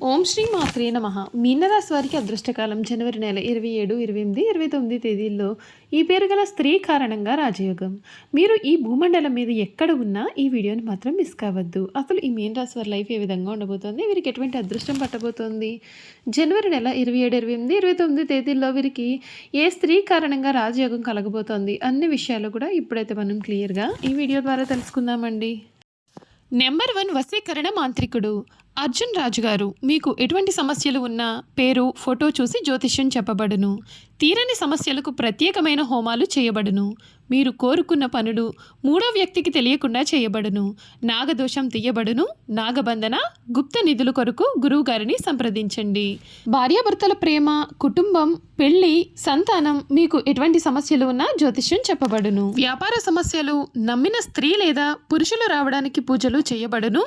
ఓం శ్రీ మాత్రే నమః. మీనరాశి వారికి అదృష్టకాలం జనవరి నెల 27, 28, 29 తేదీల్లో ఈ పేరు గల స్త్రీ కారణంగా రాజయోగం. మీరు ఈ భూమండలం మీద ఎక్కడ ఉన్నా ఈ వీడియోని మాత్రం మిస్ కావద్దు. అసలు ఈ మీనరాశి వారి లైఫ్ ఏ విధంగా ఉండబోతోంది, వీరికి ఎటువంటి అదృష్టం పట్టబోతోంది, జనవరి నెల 27, 28, 29 తేదీల్లో వీరికి ఏ స్త్రీ కారణంగా రాజయోగం కలగబోతోంది అన్ని విషయాలు కూడా ఇప్పుడైతే మనం క్లియర్గా ఈ వీడియో ద్వారా తెలుసుకుందామండి. నెంబర్ 1 వశీకరణ మాంత్రికుడు అర్జున్ రాజు గారు. మీకు ఎటువంటి సమస్యలు ఉన్నా పేరు ఫోటో చూసి జ్యోతిష్యం చెప్పబడును. తీరని సమస్యలకు ప్రత్యేకమైన హోమాలు చేయబడును. మీరు కోరుకున్న పనులు మూడో వ్యక్తికి తెలియకుండా చేయబడును. నాగదోషం తీయబడును. నాగబంధన గుప్త నిధుల కొరకు గురువుగారిని సంప్రదించండి. భార్యాభర్తల ప్రేమ, కుటుంబం, పెళ్లి, సంతానం, మీకు ఎటువంటి సమస్యలు ఉన్నా జ్యోతిష్యం చెప్పబడును. వ్యాపార సమస్యలు, నమ్మిన స్త్రీ లేదా పురుషులు రావడానికి పూజలు చేయబడును.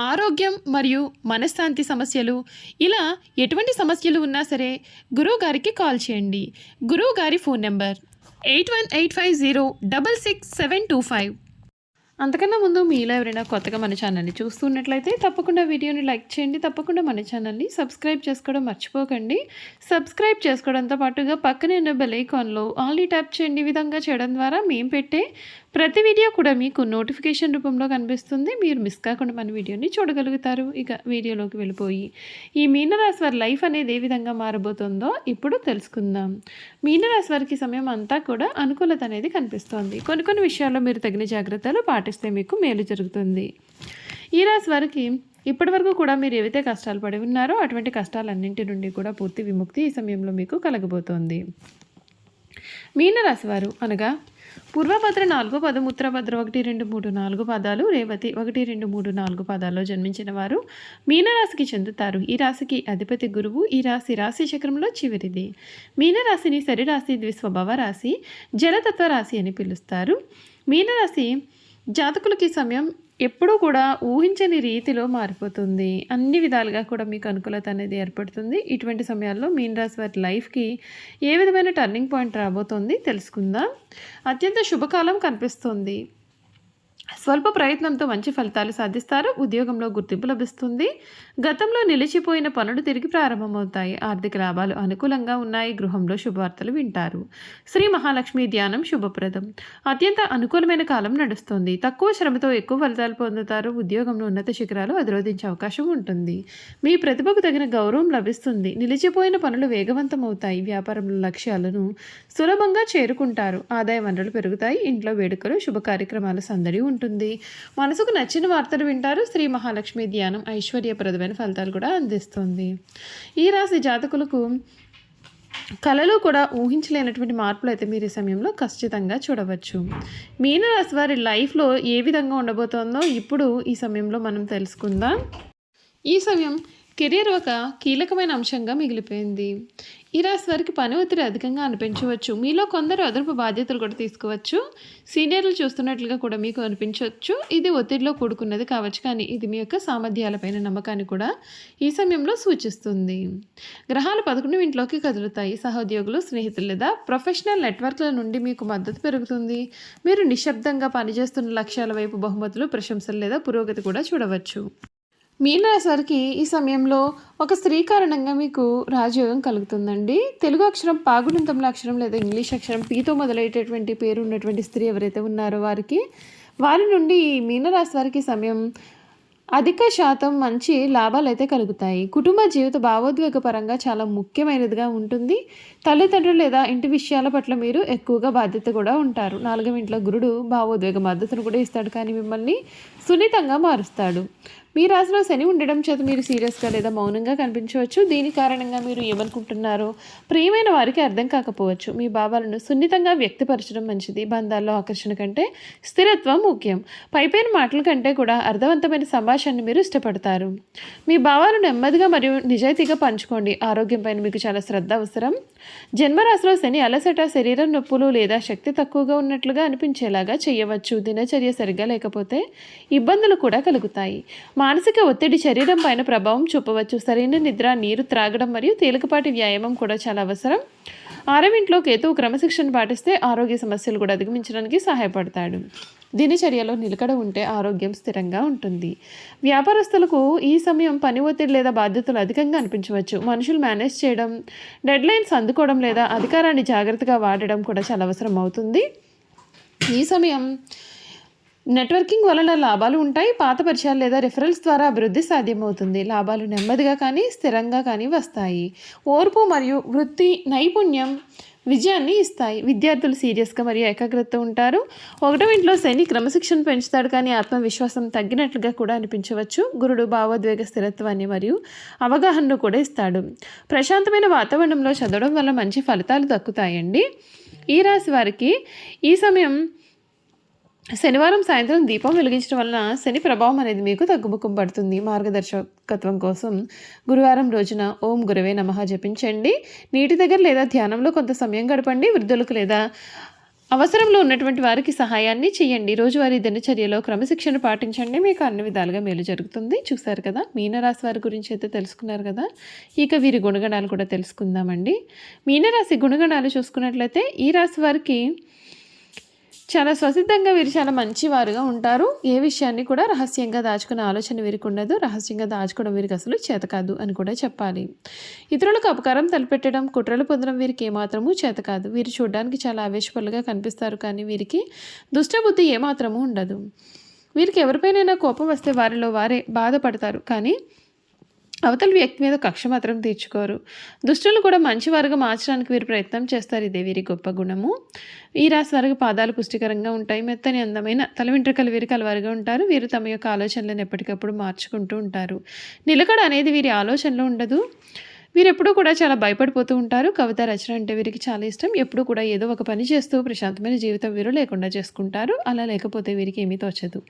ఆరోగ్యం మరియు మనశ్శాంతి సమస్యలు, ఇలా ఎటువంటి సమస్యలు ఉన్నా సరే గురువు గారికి కాల్ చేయండి. గురువు గారి ఫోన్ నెంబర్ 8185066725. అంతకన్నా ముందు మీలో ఎవరైనా కొత్తగా మన ఛానల్ని చూస్తున్నట్లయితే తప్పకుండా వీడియోని లైక్ చేయండి. తప్పకుండా మన ఛానల్ని సబ్స్క్రైబ్ చేసుకోవడం మర్చిపోకండి. సబ్స్క్రైబ్ చేసుకోవడంతో పాటుగా పక్కనే ఉన్న బెల్ ఐకాన్లో ఆల్ని ట్యాప్ చేయండి. ఈ విధంగా చేయడం ద్వారా మేము పెట్టే ప్రతి వీడియో కూడా మీకు నోటిఫికేషన్ రూపంలో కనిపిస్తుంది. మీరు మిస్ కాకుండా మన వీడియోని చూడగలుగుతారు. ఇక వీడియోలోకి వెళ్ళిపోయి ఈ మీనరాశి వారి లైఫ్ అనేది ఏ విధంగా మారబోతుందో ఇప్పుడు తెలుసుకుందాం. మీనరాశి వారికి సమయం అంతా కూడా అనుకూలత అనేది కనిపిస్తోంది. కొన్ని విషయాల్లో మీరు తగిన జాగ్రత్తలు పాటిస్తే మీకు మేలు జరుగుతుంది. ఈ రాశి వారికి ఇప్పటివరకు కూడా మీరు ఏవైతే కష్టాలు పడి ఉన్నారో అటువంటి కష్టాలన్నింటి నుండి కూడా పూర్తి విముక్తి ఈ సమయంలో మీకు కలగబోతోంది. మీనరాశి వారు అనగా పూర్వభద్ర 4వ పదం, ఉత్తరభద్ర 1, 2, 3, 4 పాదాలు, రేవతి 1, 2, 3, 4 పాదాల్లో జన్మించిన వారు మీనరాశికి చెందుతారు. ఈ రాశికి అధిపతి గురువు. ఈ రాశి చక్రంలో చివరిది. మీనరాశిని శరీరాశి, ద్విస్వభావ రాశి, జలతత్వ రాశి అని పిలుస్తారు. మీనరాశి జాతకులకి సమయం ఎప్పుడూ కూడా ఊహించని రీతిలో మారిపోతుంది. అన్ని విధాలుగా కూడా మీకు అనుకూలత అనేది ఏర్పడుతుంది. ఇటువంటి సమయాల్లో మీనరాశి వారి లైఫ్కి ఏ విధమైన టర్నింగ్ పాయింట్ రాబోతోంది తెలుసుకుందాం. అత్యంత శుభకాలం కనిపిస్తుంది. స్వల్ప ప్రయత్నంతో మంచి ఫలితాలు సాధిస్తారు. ఉద్యోగంలో గుర్తింపు లభిస్తుంది. గతంలో నిలిచిపోయిన పనులు తిరిగి ప్రారంభమవుతాయి. ఆర్థిక లాభాలు అనుకూలంగా ఉన్నాయి. గృహంలో శుభవార్తలు వింటారు. శ్రీ మహాలక్ష్మి ధ్యానం శుభప్రదం. అత్యంత అనుకూలమైన కాలం నడుస్తుంది. తక్కువ శ్రమతో ఎక్కువ ఫలితాలు పొందుతారు. ఉద్యోగంలో ఉన్నత శిఖరాలు అధిరోధించే అవకాశం ఉంటుంది. మీ ప్రతిభకు తగిన గౌరవం లభిస్తుంది. నిలిచిపోయిన పనులు వేగవంతమవుతాయి. వ్యాపారంలో లక్ష్యాలను సులభంగా చేరుకుంటారు. ఆదాయ వనరులు పెరుగుతాయి. ఇంట్లో వేడుకలు, శుభ కార్యక్రమాల సందడి ఉంటుంది. మనసుకు నచ్చిన వార్తలు వింటారు. శ్రీ మహాలక్ష్మి ధ్యానం ఐశ్వర్యప్రదమైన ఫలితాలు కూడా అందిస్తుంది. ఈ రాశి జాతకులకు కళలో కూడా ఊహించలేనటువంటి మార్పులు అయితే మీరు ఈ సమయంలో ఖచ్చితంగా చూడవచ్చు. మీనరాశి వారి లైఫ్లో ఏ విధంగా ఉండబోతోందో ఇప్పుడు ఈ సమయంలో మనం తెలుసుకుందాం. ఈ సమయం కెరీర్ ఒక కీలకమైన అంశంగా మిగిలిపోయింది. ఈ రాశి వారికి పని ఒత్తిడి అధికంగా అనిపించవచ్చు. మీలో కొందరు అదనపు బాధ్యతలు కూడా తీసుకోవచ్చు. సీనియర్లు చూస్తున్నట్లుగా కూడా మీకు అనిపించవచ్చు. ఇది ఒత్తిడిలో కూడుకున్నది కావచ్చు, కానీ ఇది మీ యొక్క సామర్థ్యాలపైన నమ్మకాన్ని కూడా ఈ సమయంలో సూచిస్తుంది. గ్రహాలు 11వ ఇంట్లోకి కదులుతాయి. సహోద్యోగులు, స్నేహితులు లేదా ప్రొఫెషనల్ నెట్వర్క్ల నుండి మీకు మద్దతు పెరుగుతుంది. మీరు నిశ్శబ్దంగా పనిచేస్తున్న లక్ష్యాల వైపు బహుమతులు, ప్రశంసలు లేదా పురోగతి కూడా చూడవచ్చు. మీనరాశి వారికి ఈ సమయంలో ఒక స్త్రీ కారణంగా మీకు రాజయోగం కలుగుతుందండి. తెలుగు అక్షరం పాగుణింతంలో అక్షరం లేదా ఇంగ్లీష్ అక్షరం పీతో మొదలయ్యేటటువంటి పేరు ఉన్నటువంటి స్త్రీ ఎవరైతే ఉన్నారో వారి నుండి మీనరాశి వారికి సమయం అధిక శాతం మంచి లాభాలు అయితే కలుగుతాయి. కుటుంబ జీవిత భావోద్వేగ పరంగా చాలా ముఖ్యమైనదిగా ఉంటుంది. తల్లిదండ్రులు లేదా ఇంటి విషయాల పట్ల మీరు ఎక్కువగా బాధ్యత కూడా ఉంటారు. 4వ ఇంట్లో గురుడు భావోద్వేగ మద్దతును కూడా ఇస్తాడు, కానీ మిమ్మల్ని సున్నితంగా మారుస్తాడు. మీ రాశిలో శని ఉండడం చేత మీరు సీరియస్గా లేదా మౌనంగా కనిపించవచ్చు. దీని కారణంగా మీరు ఏమనుకుంటున్నారో ప్రియమైన వారికి అర్థం కాకపోవచ్చు. మీ భావాలను సున్నితంగా వ్యక్తపరచడం మంచిది. బంధాల్లో ఆకర్షణ కంటే స్థిరత్వం ముఖ్యం. పైపైన మాటల కంటే కూడా అర్థవంతమైన సంభాషణను మీరు ఇష్టపడతారు. మీ భావాలు నెమ్మదిగా మరియు నిజాయితీగా పంచుకోండి. ఆరోగ్యం పైన మీకు చాలా శ్రద్ధ అవసరం. జన్మరాశిలో శని అలసట, శరీరం నొప్పులు లేదా శక్తి తక్కువగా ఉన్నట్లుగా అనిపించేలాగా చేయవచ్చు. దినచర్య సరిగ్గా లేకపోతే ఇబ్బందులు కూడా కలుగుతాయి. మానసిక ఒత్తిడి శరీరం పైన ప్రభావం చూపవచ్చు. సరైన నిద్ర, నీరు త్రాగడం మరియు తేలికపాటి వ్యాయామం కూడా చాలా అవసరం. 6వ ఇంట్లో కేతువు క్రమశిక్షణ పాటిస్తే ఆరోగ్య సమస్యలు కూడా అధిగమించడానికి సహాయపడతాడు. దినచర్యలో నిలకడ ఉంటే ఆరోగ్యం స్థిరంగా ఉంటుంది. వ్యాపారస్తులకు ఈ సమయం పని ఒత్తిడి లేదా బాధ్యతలు అధికంగా అనిపించవచ్చు. మనుషులు మేనేజ్ చేయడం, డెడ్లైన్స్ అందుకోవడం లేదా అధికారాన్ని జాగ్రత్తగా వాడడం కూడా చాలా అవసరం అవుతుంది. ఈ సమయం నెట్వర్కింగ్ వలన లాభాలు ఉంటాయి. పాత పరిచయాలు లేదా రిఫరల్స్ ద్వారా అభివృద్ధి సాధ్యమవుతుంది. లాభాలు నెమ్మదిగా కానీ స్థిరంగా కానీ వస్తాయి. ఓర్పు మరియు వృత్తి నైపుణ్యం విజయాన్ని ఇస్తాయి. విద్యార్థులు సీరియస్గా మరియు ఏకాగ్రత ఉంటారు. 1వ ఇంట్లో శని క్రమశిక్షణ పెంచుతాడు, కానీ ఆత్మవిశ్వాసం తగ్గినట్లుగా కూడా అనిపించవచ్చు. గురుడు భావోద్వేగ స్థిరత్వాన్ని మరియు అవగాహనను కూడా ఇస్తాడు. ప్రశాంతమైన వాతావరణంలో చదవడం వల్ల మంచి ఫలితాలు దక్కుతాయండి. ఈ రాశి వారికి ఈ సమయం శనివారం సాయంత్రం దీపం వెలిగించడం వలన శని ప్రభావం అనేది మీకు తగ్గుముఖం పడుతుంది. మార్గదర్శకత్వం కోసం గురువారం రోజున ఓం గురవే నమః జపించండి. నీటి దగ్గర లేదా ధ్యానంలో కొంత సమయం గడపండి. వృద్ధులకు లేదా అవసరంలో ఉన్నటువంటి వారికి సహాయాన్ని చేయండి. రోజువారీ దినచర్యలో క్రమశిక్షణ పాటించండి. మీకు అన్ని విధాలుగా మేలు జరుగుతుంది. చూసారు కదా, మీనరాశి వారి గురించి అయితే తెలుసుకున్నారు కదా. ఇక వీరి గుణగణాలు కూడా తెలుసుకుందామండి. మీనరాశి గుణగణాలు చూసుకున్నట్లయితే ఈ రాశి వారికి చాలా స్వసిద్ధంగా వీరు చాలా మంచివారుగా ఉంటారు. ఏ విషయాన్ని కూడా రహస్యంగా దాచుకునే ఆలోచన వీరికి ఉండదు. రహస్యంగా దాచుకోవడం వీరికి అసలు చేత కాదు అని కూడా చెప్పాలి. ఇతరులకు అపకారం తలపెట్టడం, కుట్రలు పొందడం వీరికి ఏమాత్రమూ చేత కాదు. వీరు చూడడానికి చాలా ఆవేశపరులుగా కనిపిస్తారు, కానీ వీరికి దుష్టబుద్ధి ఏమాత్రమూ ఉండదు. వీరికి ఎవరిపైనైనా కోపం వస్తే వారిలో వారే బాధపడతారు, కానీ అవతల వ్యక్తి మీద కక్ష మాత్రం తీర్చుకోరు. దుష్టులు కూడా మంచివారుగా మార్చడానికి వీరు ప్రయత్నం చేస్తారు. ఇదే వీరి గొప్ప గుణము. ఈ రాశి వారికి పాదాలు పుష్టికరంగా ఉంటాయి. మెత్తని అందమైన తల వెంట్రుకలు వీరికి కలవారుగా ఉంటారు. వీరు తమ యొక్క ఆలోచనలను ఎప్పటికప్పుడు మార్చుకుంటూ ఉంటారు. నిలకడ అనేది వీరి ఆలోచనలో ఉండదు. వీరు ఎప్పుడూ కూడా చాలా భయపడిపోతూ ఉంటారు. కవిత రచన అంటే వీరికి చాలా ఇష్టం. ఎప్పుడూ కూడా ఏదో ఒక పని చేస్తూ ప్రశాంతమైన జీవితం వీరు లేకుండా చేసుకుంటారు. అలా లేకపోతే వీరికి ఏమీ తోచదు.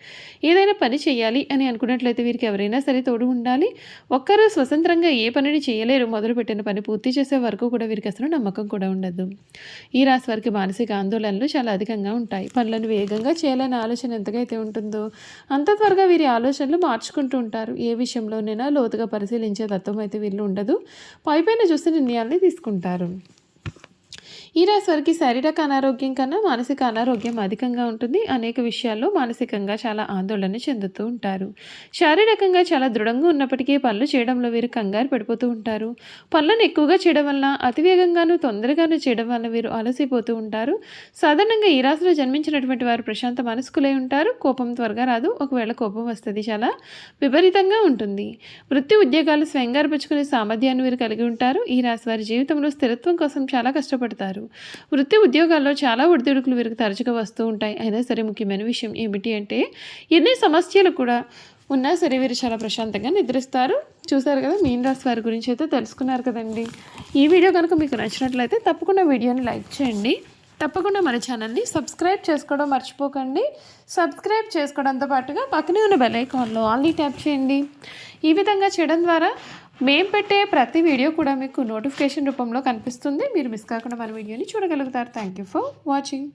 ఏదైనా పని చేయాలి అని అనుకున్నట్లయితే వీరికి ఎవరైనా సరే తోడు ఉండాలి. ఒక్కరు స్వతంత్రంగా ఏ పనిని చేయలేరు. మొదలుపెట్టిన పని పూర్తి చేసే వరకు కూడా వీరికి అసలు నమ్మకం కూడా ఉండదు. ఈ రాశి వారికి మానసిక ఆందోళనలు చాలా అధికంగా ఉంటాయి. పనులను వేగంగా చేయాలనే ఆలోచన ఎంతగా అయితే ఉంటుందో అంత త్వరగా వీరి ఆలోచనలు మార్చుకుంటూ ఉంటారు. ఏ విషయంలోనైనా లోతుగా పరిశీలించే తత్వం అయితే వీళ్ళు ఉండదు. పైపైన చూసి నిర్ణయాల్ని తీసుకుంటారు. ఈ రాశి వారికి శారీరక అనారోగ్యం కన్నా మానసిక అనారోగ్యం అధికంగా ఉంటుంది. అనేక విషయాల్లో మానసికంగా చాలా ఆందోళన చెందుతూ ఉంటారు. శారీరకంగా చాలా దృఢంగా ఉన్నప్పటికీ పనులు చేయడంలో వీరు కంగారు పడిపోతూ ఉంటారు. పనులను ఎక్కువగా చేయడం వల్ల అతివేగంగాను తొందరగాను చేయడం వల్ల వీరు అలసిపోతూ ఉంటారు. సాధారణంగా ఈ రాశిలో జన్మించినటువంటి వారు ప్రశాంత మనస్కులై ఉంటారు. కోపం త్వరగా రాదు. ఒకవేళ కోపం వస్తుంది చాలా విపరీతంగా ఉంటుంది. వృత్తి ఉద్యోగాలు స్వయంగా అర్పించుకునే సామర్థ్యాన్ని వీరు కలిగి ఉంటారు. ఈ రాశి వారి జీవితంలో స్థిరత్వం కోసం చాలా కష్టపడతారు. వృత్తి ఉద్యోగాల్లో చాలా ఒడిదుడుకులు వీరికి తరచుగా వస్తూ ఉంటాయి. అయినా సరే ముఖ్యమైన విషయం ఏమిటి అంటే ఎన్ని సమస్యలు కూడా ఉన్నా సరే వీరు చాలా ప్రశాంతంగా నిద్రిస్తారు. చూసారు కదా, మీన రాశి వారి గురించి అయితే తెలుసుకున్నారు కదండి. ఈ వీడియో కనుక మీకు నచ్చినట్లయితే తప్పకుండా వీడియోని లైక్ చేయండి. తప్పకుండా మన ఛానల్ని సబ్స్క్రైబ్ చేసుకోవడం మర్చిపోకండి. సబ్స్క్రైబ్ చేసుకోవడంతో పాటుగా పక్కనే ఉన్న బెల్ ఐకాన్లో ఆల్ని ట్యాప్ చేయండి. ఈ విధంగా చేయడం ద్వారా మేము పెట్టే ప్రతి వీడియో కూడా మీకు నోటిఫికేషన్ రూపంలో కనిపిస్తుంది. మీరు మిస్ కాకుండా మన వీడియోని చూడగలుగుతారు. Thank you for watching.